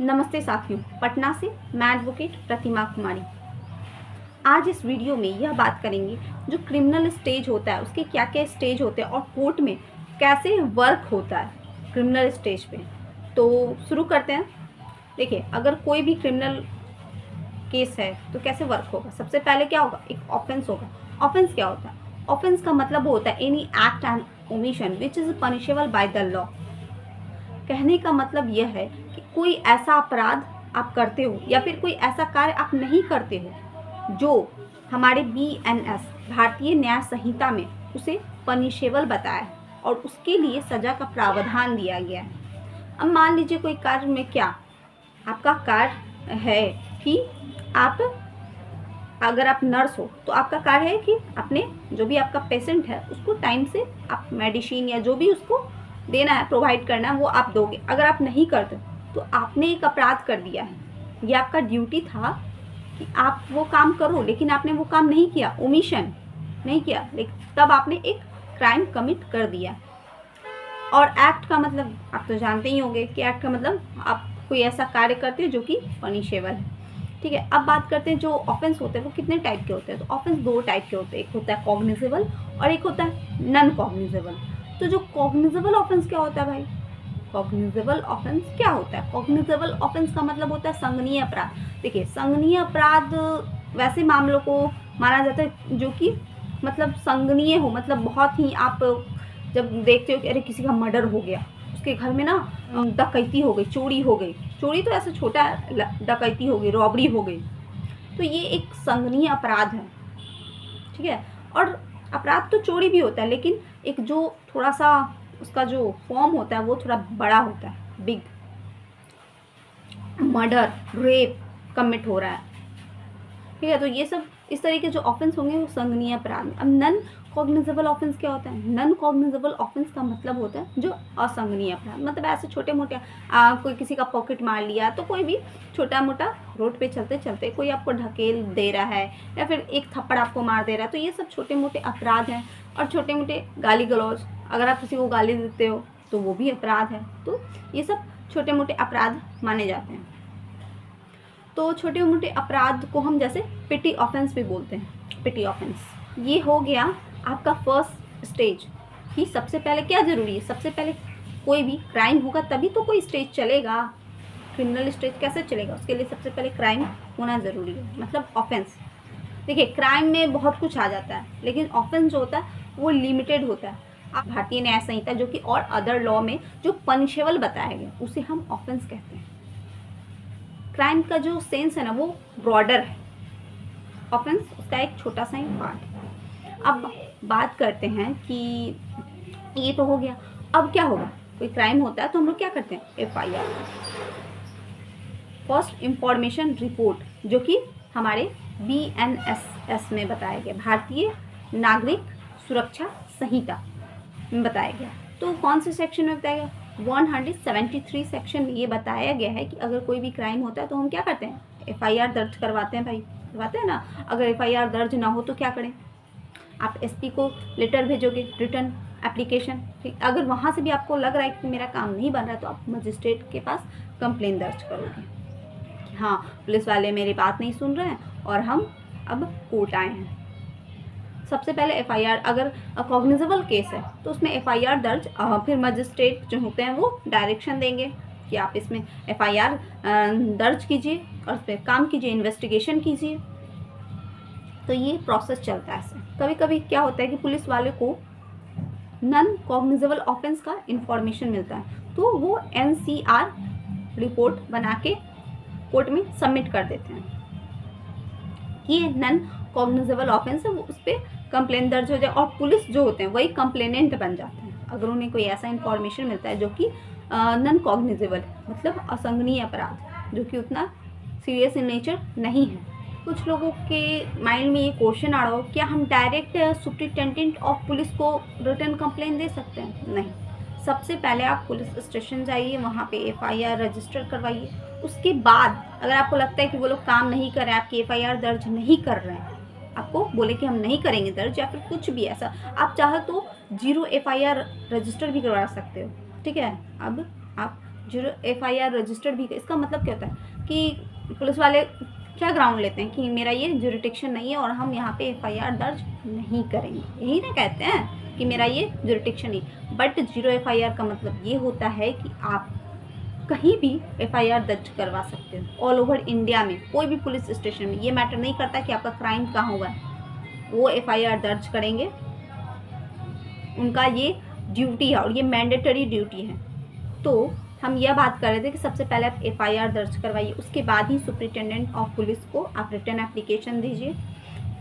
नमस्ते साथियों, पटना से मैं एडवोकेट प्रतिमा कुमारी। आज इस वीडियो में यह बात करेंगे जो क्रिमिनल स्टेज होता है उसके क्या क्या स्टेज होते हैं और कोर्ट में कैसे वर्क होता है क्रिमिनल स्टेज पे। तो शुरू करते हैं। देखिए, अगर कोई भी क्रिमिनल केस है तो कैसे वर्क होगा। सबसे पहले क्या होगा, एक ऑफेंस होगा। ऑफेंस क्या होता है? ऑफेंस का मतलब होता है any act and omission which is punishable by the law. कहने का मतलब यह है कि कोई ऐसा अपराध आप करते हो या फिर कोई ऐसा कार्य आप नहीं करते हो जो हमारे BNS भारतीय न्याय संहिता में उसे पनिशेबल बताया है और उसके लिए सज़ा का प्रावधान दिया गया है। अब मान लीजिए कोई कार्य में क्या आपका कार्य है कि आप, अगर आप नर्स हो तो आपका कार्य है कि अपने जो भी आपका पेशेंट है उसको टाइम से आप मेडिसिन या जो भी उसको देना है, प्रोवाइड करना है, वो आप दोगे। अगर आप नहीं करते तो आपने एक अपराध कर दिया है। ये आपका ड्यूटी था कि आप वो काम करो, लेकिन आपने वो काम नहीं किया, ओमिशन नहीं किया, लेकिन तब आपने एक क्राइम कमिट कर दिया। और एक्ट का मतलब आप तो जानते ही होंगे कि एक्ट का मतलब आप कोई ऐसा कार्य करते हो जो कि पनिशेबल है। ठीक है, अब बात करते हैं जो ऑफेंस होते हैं वो कितने टाइप के होते हैं। तो ऑफेंस दो टाइप के होते हैं, एक होता है कॉग्निजेबल और एक होता है नॉन कॉग्निजेबल। तो जो कॉग्निजेबल ऑफेंस क्या होता है भाई? कॉग्निजेबल ऑफेंस क्या होता है? कॉग्निजेबल ऑफेंस का मतलब होता है संज्ञेय अपराध। देखिए, संज्ञेय अपराध वैसे मामलों को माना जाता है जो कि मतलब संज्ञेय हो, मतलब बहुत ही आप जब देखते हो कि अरे किसी का मर्डर हो गया, उसके घर में ना डकैती हो गई, चोरी हो गई, चोरी तो ऐसा छोटा है, डकैती हो गई, रॉबरी हो गई, तो ये एक संज्ञेय अपराध है। ठीक है, और अपराध तो चोरी भी होता है, लेकिन एक जो थोड़ा सा उसका जो फॉर्म होता है वो थोड़ा बड़ा होता है, बिग। मर्डर, रेप कमिट हो रहा है। ठीक है, तो ये सब इस तरीके जो ऑफेंस होंगे वो संज्ञेय अपराध में। अब नॉन कॉग्निजेबल ऑफेंस क्या होता है? नॉन कॉग्निजेबल ऑफेंस का मतलब होता है जो असंज्ञेय अपराध, मतलब ऐसे छोटे मोटे कोई किसी का पॉकेट मार लिया, तो कोई भी छोटा मोटा रोड पे चलते चलते कोई आपको ढकेल दे रहा है या फिर एक थप्पड़ आपको मार दे रहा है, तो ये सब छोटे मोटे अपराध हैं। और छोटे मोटे गाली गलौज, अगर आप किसी को गाली देते हो तो वो भी अपराध है। तो ये सब छोटे मोटे अपराध माने जाते हैं। तो छोटे मोटे अपराध को हम जैसे पिटी ऑफेंस भी बोलते हैं। पिटी ऑफेंस ये हो गया आपका फर्स्ट स्टेज। कि सबसे पहले क्या ज़रूरी है? सबसे पहले कोई भी क्राइम होगा तभी तो कोई स्टेज चलेगा। क्रिमिनल स्टेज कैसे चलेगा? उसके लिए सबसे पहले क्राइम होना ज़रूरी है, मतलब ऑफेंस। देखिए, क्राइम में बहुत कुछ आ जाता है, लेकिन ऑफेंस जो होता है वो लिमिटेड होता है। आप भारतीय न्याय संहिता जो कि और अदर लॉ में जो पनिशेबल बताया गया उसे हम ऑफेंस कहते हैं। क्राइम का जो सेंस है ना वो ब्रॉडर है, ऑफेंस उसका एक छोटा सा ही पार्ट है। अब बात करते हैं कि ये तो हो गया। अब क्या होगा? कोई क्राइम होता है तो हम लोग क्या करते हैं? FIR, फर्स्ट इंफॉर्मेशन रिपोर्ट, जो कि हमारे BNSS में बताया गया, भारतीय नागरिक सुरक्षा संहिता में बताया गया। तो कौन से सेक्शन में बताया गया? 173 सेक्शन में ये बताया गया है कि अगर कोई भी क्राइम होता है तो हम क्या करते हैं? FIR दर्ज करवाते हैं भाई, करवाते हैं ना। अगर FIR दर्ज ना हो तो क्या करें? आप SP को लेटर भेजोगे, रिटर्न एप्लीकेशन। ठीक, अगर वहाँ से भी आपको लग रहा है कि मेरा काम नहीं बन रहा है तो आप मजिस्ट्रेट के पास कंप्लेन दर्ज करोगे कि हाँ, पुलिस वाले मेरी बात नहीं सुन रहे हैं और हम अब कोर्ट आए हैं। सबसे पहले FIR, अगर कॉग्निजेबल केस है तो उसमें FIR दर्ज, फिर मजिस्ट्रेट जो होते हैं वो डायरेक्शन देंगे कि आप इसमें FIR दर्ज कीजिए और उस पर काम कीजिए, इन्वेस्टिगेशन कीजिए। तो ये प्रोसेस चलता है ऐसे। कभी कभी क्या होता है कि पुलिस वाले को नॉन कॉग्निजेबल ऑफेंस का इंफॉर्मेशन मिलता है तो वो NCR रिपोर्ट बना के कोर्ट में सबमिट कर देते हैं कि ये नॉन कॉग्निजेबल ऑफेंस है, वो उस पर कंप्लेन दर्ज हो जाए और पुलिस जो होते हैं वही कंप्लेनेंट बन जाते हैं अगर उन्हें कोई ऐसा इंफॉर्मेशन मिलता है जो कि नॉन कॉग्निजेबल, मतलब असंज्ञेय अपराध, जो कि उतना सीरियस इन नेचर नहीं है। कुछ लोगों के माइंड में ये क्वेश्चन आ रहा हो, क्या हम डायरेक्ट सुप्रिटेंडेंट ऑफ पुलिस को रिटर्न कंप्लेन दे सकते हैं? नहीं, सबसे पहले आप पुलिस स्टेशन जाइए, वहाँ पे FIR रजिस्टर करवाइए। उसके बाद अगर आपको लगता है कि वो लोग काम नहीं कर रहे हैं, आपकी FIR दर्ज नहीं कर रहे हैं, आपको बोले कि हम नहीं करेंगे दर्ज या फिर कुछ भी ऐसा, आप चाहे तो 0 FIR रजिस्टर भी करवा सकते हो। ठीक है, अब आप FIR रजिस्टर्ड भी, इसका मतलब क्या होता है कि पुलिस वाले क्या ग्राउंड लेते हैं कि मेरा ये जुरिडिक्शन नहीं है और हम यहाँ पे FIR दर्ज नहीं करेंगे, यही ना कहते हैं कि मेरा ये जुरिडिक्शन नहीं। बट 0 FIR का मतलब ये होता है कि आप कहीं भी FIR दर्ज करवा सकते हो ऑल ओवर इंडिया में, कोई भी पुलिस स्टेशन में। ये मैटर नहीं करता कि आपका क्राइम कहाँ हुआ है, वो FIR दर्ज करेंगे, उनका ये ड्यूटी है और ये मैंडेटरी ड्यूटी है। तो हम यह बात कर रहे थे कि सबसे पहले आप FIR दर्ज करवाइए, उसके बाद ही सुपरिटेंडेंट ऑफ पुलिस को आप रिटर्न एप्लीकेशन दीजिए,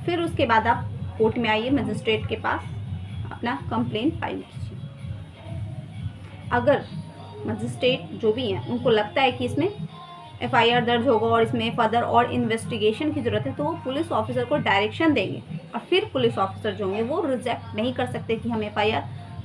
फिर उसके बाद आप कोर्ट में आइए, मजिस्ट्रेट के पास अपना कंप्लेंट फाइल कीजिए। अगर मजिस्ट्रेट जो भी हैं उनको लगता है कि इसमें FIR दर्ज होगा और इसमें फर्दर और इन्वेस्टिगेशन की ज़रूरत है, तो वो पुलिस ऑफिसर को डायरेक्शन देंगे और फिर पुलिस ऑफिसर जो होंगे वो रिजेक्ट नहीं कर सकते कि हम FIR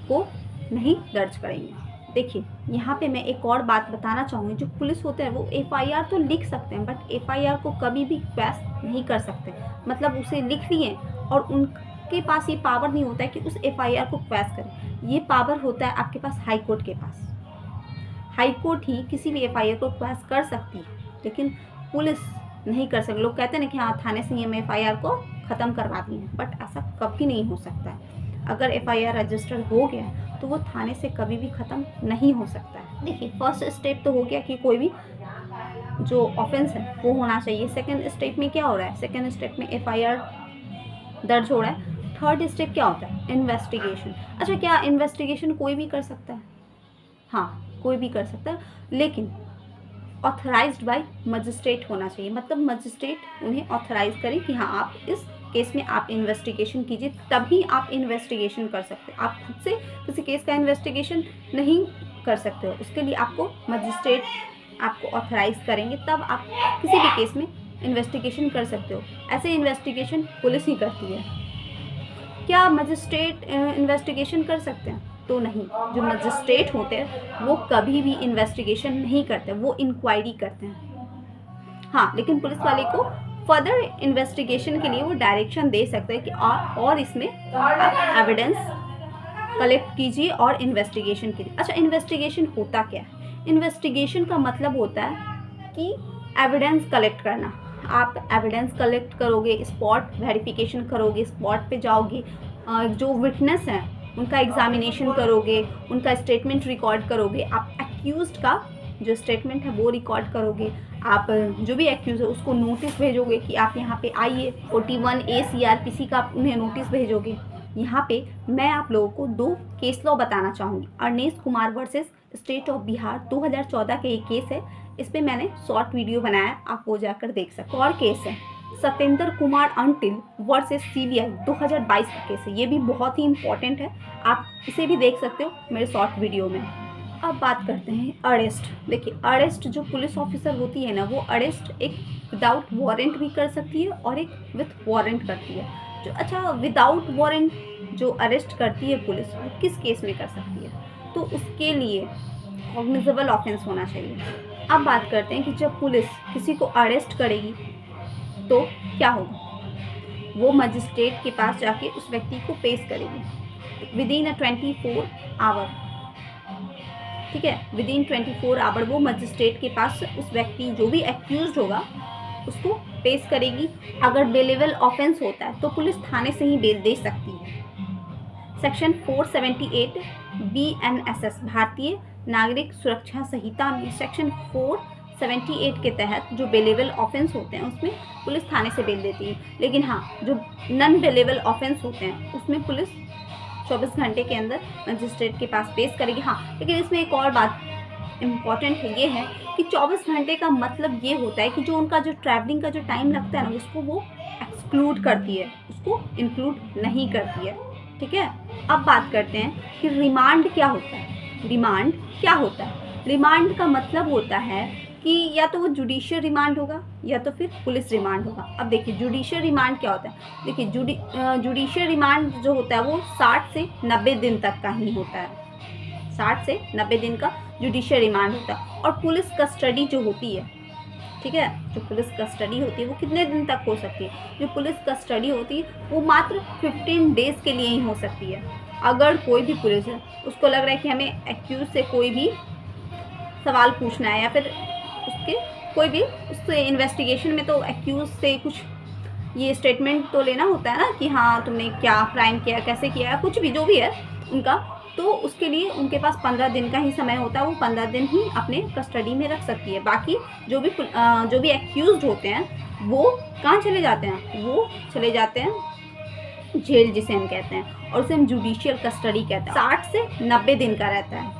को नहीं दर्ज करेंगे। देखिए यहाँ पे मैं एक और बात बताना चाहूँगी, जो पुलिस होते हैं वो FIR तो लिख सकते हैं बट FIR को कभी भी क्वेश्चन नहीं कर सकते, मतलब उसे लिख लिए और उनके पास ये पावर नहीं होता है कि उस FIR को क्वेश्चन करें। ये पावर होता है आपके पास हाई कोर्ट के पास। हाई कोर्ट ही किसी भी FIR को क्वेश्चन कर सकती है, लेकिन पुलिस नहीं कर सकती। लोग कहते हैं ना कि हाँ थाने से ही हम FIR को ख़त्म करवा दिए, बट ऐसा कभी नहीं हो सकता है। अगर FIR रजिस्टर्ड हो गया तो वो थाने से कभी भी ख़त्म नहीं हो सकता है। देखिए फर्स्ट स्टेप तो हो गया कि कोई भी जो ऑफेंस है वो होना चाहिए। सेकंड स्टेप में क्या हो रहा है, सेकंड स्टेप में FIR दर्ज हो रहा है। थर्ड स्टेप क्या होता है, इन्वेस्टिगेशन। अच्छा क्या इन्वेस्टिगेशन कोई भी कर सकता है? हाँ कोई भी कर सकता है, लेकिन ऑथराइज्ड बाय मजिस्ट्रेट होना चाहिए, मतलब मजिस्ट्रेट उन्हें ऑथराइज करें कि हाँ आप इस केस में आप इन्वेस्टिगेशन कीजिए, तभी आप इन्वेस्टिगेशन कर सकते हैं। आप खुद से किसी केस का इन्वेस्टिगेशन नहीं कर सकते हो, उसके लिए आपको मजिस्ट्रेट आपको ऑथराइज करेंगे, तब आप किसी भी केस में इन्वेस्टिगेशन कर सकते हो। ऐसे इन्वेस्टिगेशन पुलिस ही करती है। क्या मजिस्ट्रेट इन्वेस्टिगेशन कर सकते हैं? तो नहीं, जो मजिस्ट्रेट होते हैं वो कभी भी इन्वेस्टिगेशन नहीं करते, वो इंक्वायरी करते हैं। हाँ लेकिन पुलिस वाले को फर्दर इन्वेस्टिगेशन के लिए वो डायरेक्शन दे सकते हैं कि और इसमें आप एविडेंस कलेक्ट कीजिए और इन्वेस्टिगेशन कीजिए। अच्छा इन्वेस्टिगेशन होता क्या है? इन्वेस्टिगेशन का मतलब होता है कि एविडेंस कलेक्ट करना। आप एविडेंस कलेक्ट करोगे, स्पॉट वेरिफिकेशन करोगे, स्पॉट पे जाओगे, जो विटनेस हैं उनका एग्जामिनेशन करोगे, उनका स्टेटमेंट रिकॉर्ड करोगे, आप एक्यूज्ड का जो स्टेटमेंट है वो रिकॉर्ड करोगे, आप जो भी एक्यूज है उसको नोटिस भेजोगे कि आप यहाँ पे आइए, 41A CRPC का आप उन्हें नोटिस भेजोगे। यहाँ पे मैं आप लोगों को 2 केस लॉ बताना चाहूँगी। Arnesh Kumar versus state of Bihar 2014 का ये केस है, इस पर मैंने शॉर्ट वीडियो बनाया, आप वो जाकर देख सकते। और केस है Satyendra Kumar until versus CBI 2022 का केस है, ये भी बहुत ही इंपॉर्टेंट है, आप इसे भी देख सकते हो मेरे शॉर्ट वीडियो में। अब बात करते हैं अरेस्ट। देखिए अरेस्ट जो पुलिस ऑफिसर होती है ना, वो अरेस्ट एक विदाउट वारंट भी कर सकती है और एक विथ वारंट करती है। जो अच्छा विदाउट वारंट जो अरेस्ट करती है पुलिस, वो किस केस में कर सकती है? तो उसके लिए कॉग्निजेबल ऑफेंस होना चाहिए। अब बात करते हैं कि जब पुलिस किसी को अरेस्ट करेगी तो क्या होगा, वो मजिस्ट्रेट के पास जाके उस व्यक्ति को पेश करेगी विदिन 24 आवर। ठीक है, विदिन 24 आवर वो मजिस्ट्रेट के पास उस व्यक्ति जो भी एक्यूज्ड होगा उसको पेश करेगी। अगर बेलेबल ऑफेंस होता है तो पुलिस थाने से ही बेल दे सकती है। सेक्शन 478 BNSS भारतीय नागरिक सुरक्षा संहिता में सेक्शन 478 के तहत जो बेलेबल ऑफेंस होते हैं उसमें पुलिस थाने से बेल देती है। लेकिन हाँ जो नॉन बेलेबल ऑफेंस होते हैं उसमें पुलिस 24 घंटे के अंदर मजिस्ट्रेट के पास पेश करेगी। हाँ लेकिन इसमें एक और बात इम्पॉर्टेंट है, ये है कि 24 घंटे का मतलब ये होता है कि जो उनका जो ट्रैवलिंग का जो टाइम लगता है ना, उसको वो एक्सक्लूड करती है, उसको इंक्लूड नहीं करती है। ठीक है, अब बात करते हैं कि रिमांड क्या होता है। रिमांड क्या होता है? रिमांड का मतलब होता है कि या तो वो जुडिशियल रिमांड होगा या तो फिर पुलिस रिमांड होगा। अब देखिए जुडिशियल रिमांड क्या होता है। देखिए जुडिशियल रिमांड जो होता है वो 60 से 90 दिन तक का ही होता है, 60 से 90 दिन का जुडिशियल रिमांड होता है। और पुलिस कस्टडी जो होती है, ठीक है, जो पुलिस कस्टडी होती है वो कितने दिन तक हो सकती है? जो पुलिस कस्टडी होती है वो मात्र 15 डेज़ के लिए ही हो सकती है। अगर कोई भी पुलिस है उसको लग रहा है कि हमें एक्यूज से कोई भी सवाल पूछना है या फिर उसके कोई भी उससे इन्वेस्टिगेशन में तो एक्यूज से कुछ ये स्टेटमेंट तो लेना होता है ना कि हाँ तुमने क्या क्राइम किया, कैसे किया, कुछ भी जो भी है उनका, तो उसके लिए उनके पास 15 दिन का ही समय होता है। वो 15 दिन ही अपने कस्टडी में रख सकती है। बाकी जो भी एक्यूज्ड होते हैं वो कहाँ चले जाते हैं, वो चले जाते हैं जेल जिसे हम कहते हैं, और उसे हम जुडिशियल कस्टडी कहते हैं। 60 से 90 दिन का रहता है।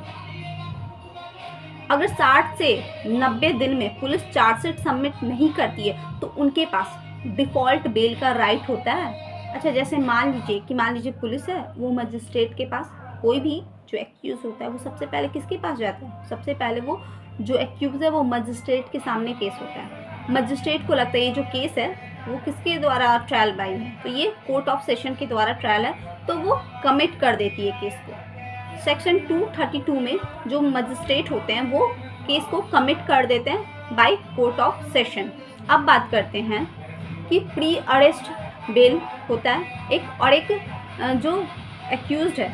अगर 60 से 90 दिन में पुलिस चार्जशीट सबमिट नहीं करती है तो उनके पास डिफ़ॉल्ट बेल का राइट होता है। अच्छा, जैसे मान लीजिए पुलिस है, वो मजिस्ट्रेट के पास, कोई भी जो एक्यूज होता है वो सबसे पहले किसके पास जाता है, सबसे पहले वो जो एक्यूज है वो मजिस्ट्रेट के सामने केस होता है। मजिस्ट्रेट को लगता है ये जो केस है वो किसके द्वारा ट्रायल बाई है, तो ये कोर्ट ऑफ सेशन के द्वारा ट्रायल है, तो वो कमिट कर देती है केस को। सेक्शन 232 में जो मजिस्ट्रेट होते हैं वो केस को कमिट कर देते हैं बाय कोर्ट ऑफ सेशन। अब बात करते हैं कि प्री अरेस्ट बेल होता है एक, और एक जो एक्यूज्ड है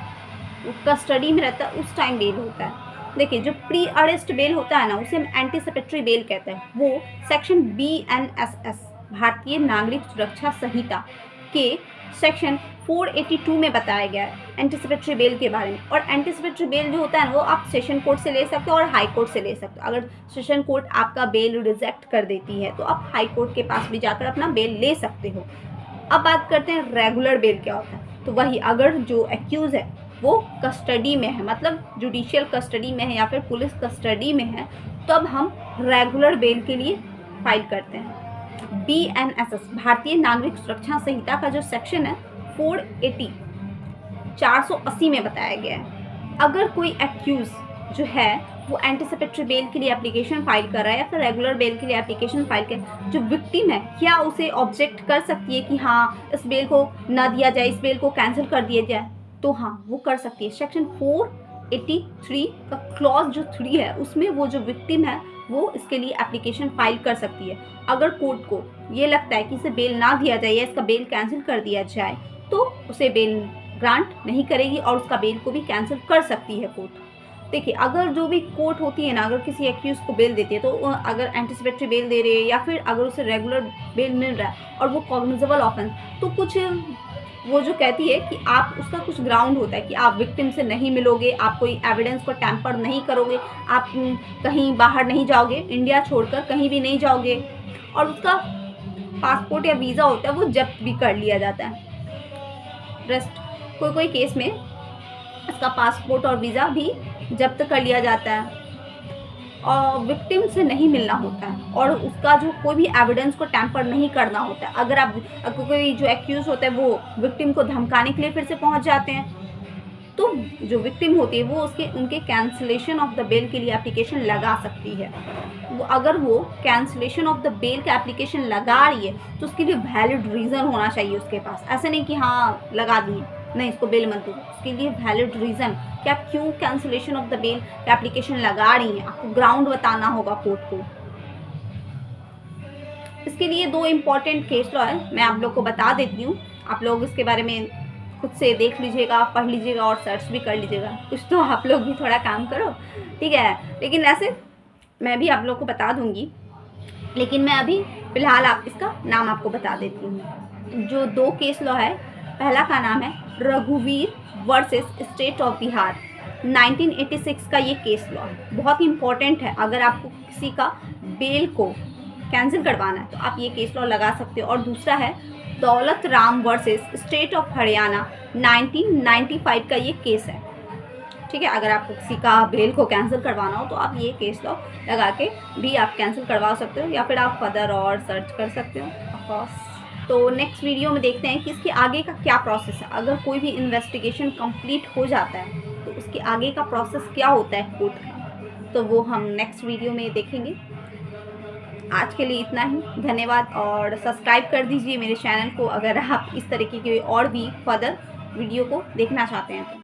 वो कस्टडी में रहता है उस टाइम बेल होता है। देखिए, जो प्री अरेस्ट बेल होता है ना उसे हम एंटीसिपेटरी बेल कहते हैं। वो सेक्शन BNSS भारतीय नागरिक सुरक्षा संहिता के सेक्शन 482 में बताया गया है एंटीसिपेटरी बेल के बारे में। और एंटीसिपेटरी बेल जो होता है ना वो आप सेशन कोर्ट से ले सकते हो और हाई कोर्ट से ले सकते हो। अगर सेशन कोर्ट आपका बेल रिजेक्ट कर देती है तो आप हाई कोर्ट के पास भी जाकर अपना बेल ले सकते हो। अब बात करते हैं रेगुलर बेल क्या होता है। तो वही, अगर जो एक्यूज है वो कस्टडी में है, मतलब जुडिशियल कस्टडी में है या फिर पुलिस कस्टडी में है, तो अब हम रेगुलर बेल के लिए फाइल करते हैं। BNSS भारतीय नागरिक सुरक्षा संहिता का जो सेक्शन है 480 में बताया गया है। अगर कोई एक्यूज जो है वो एंटीसिपेटरी बेल के लिए एप्लीकेशन फाइल कर रहा है या फिर रेगुलर बेल के लिए एप्लीकेशन फाइल कर, जो विक्टिम है क्या उसे ऑब्जेक्ट कर सकती है कि हाँ इस बेल को ना दिया जाए, इस बेल को कैंसिल कर दिया जाए, तो हाँ वो कर सकती है। सेक्शन 483 का क्लॉज जो 3 है उसमें वो जो विक्टिम है वो इसके लिए एप्लीकेशन फाइल कर सकती है। अगर कोर्ट को ये लगता है कि इसे बेल ना दिया जाए या इसका बेल कैंसिल कर दिया जाए तो उसे बेल ग्रांट नहीं करेगी और उसका बेल को भी कैंसिल कर सकती है कोर्ट। देखिए, अगर जो भी कोर्ट होती है ना, अगर किसी एक्यूज को बेल देती है तो अगर एंटीसिपेटरी बेल दे रही है या फिर अगर उसे रेगुलर बेल मिल रहा है और वो कॉग्निजेबल ऑफेंस, तो कुछ वो जो कहती है कि आप उसका कुछ ग्राउंड होता है कि आप विक्टिम से नहीं मिलोगे, आप कोई एविडेंस को टैम्पर नहीं करोगे, आप कहीं बाहर नहीं जाओगे, इंडिया छोड़कर कहीं भी नहीं जाओगे, और उसका पासपोर्ट या वीज़ा होता है वो जब्त भी कर लिया जाता है। कोई केस में इसका पासपोर्ट और वीज़ा भी जब्त कर लिया जाता है और विक्टिम से नहीं मिलना होता है और उसका जो कोई भी एविडेंस को टैम्पर नहीं करना होता है। अगर कोई जो एक्यूज होता है वो विक्टिम को धमकाने के लिए फिर से पहुंच जाते हैं तो जो विक्टिम होती है वो उनके कैंसिलेशन ऑफ द बेल के लिए एप्लीकेशन लगा सकती है। अगर वो कैंसिलेशन ऑफ द बेल का एप्लीकेशन लगा रही है तो उसके लिए वैलिड रीज़न होना चाहिए उसके पास। ऐसे नहीं कि हाँ लगा दी, नहीं इसको बेल मत दो, उसके लिए वैलिड रीज़न कि आप क्यों कैंसिलेशन ऑफ द बेल का एप्लीकेशन लगा रही हैं, आपको ग्राउंड बताना होगा कोर्ट को। इसके लिए 2 इम्पॉर्टेंट केस लॉ है, मैं आप लोग को बता देती हूँ। आप लोग इसके बारे में खुद से देख लीजिएगा, पढ़ लीजिएगा और सर्च भी कर लीजिएगा। कुछ तो आप लोग भी थोड़ा काम करो, ठीक है। लेकिन ऐसे मैं भी आप लोग को बता दूंगी, लेकिन मैं अभी फ़िलहाल इसका नाम आपको बता देती हूँ। जो 2 केस लॉ है, पहला का नाम है रघुवीर वर्सेस स्टेट ऑफ बिहार, 1986 का ये केस लॉ है, बहुत ही इंपॉर्टेंट है। अगर आपको किसी का बेल को कैंसिल करवाना है तो आप ये केस लॉ लगा सकते हो। और दूसरा है Daulat Ram versus state of Haryana, 1995 का ये केस है, ठीक है। अगर आपको किसी का बेल को कैंसिल करवाना हो तो आप ये केस लॉ लगा के भी आप कैंसिल करवा सकते हो या फिर आप फर्दर और सर्च कर सकते हो ऑफकोर्स। तो नेक्स्ट वीडियो में देखते हैं कि इसके आगे का क्या प्रोसेस है। अगर कोई भी इन्वेस्टिगेशन कंप्लीट हो जाता है तो उसके आगे का प्रोसेस क्या होता है कोर्ट का, तो वो हम नेक्स्ट वीडियो में देखेंगे। आज के लिए इतना ही, धन्यवाद। और सब्सक्राइब कर दीजिए मेरे चैनल को अगर आप इस तरीके के और भी फर्दर वीडियो को देखना चाहते हैं तो।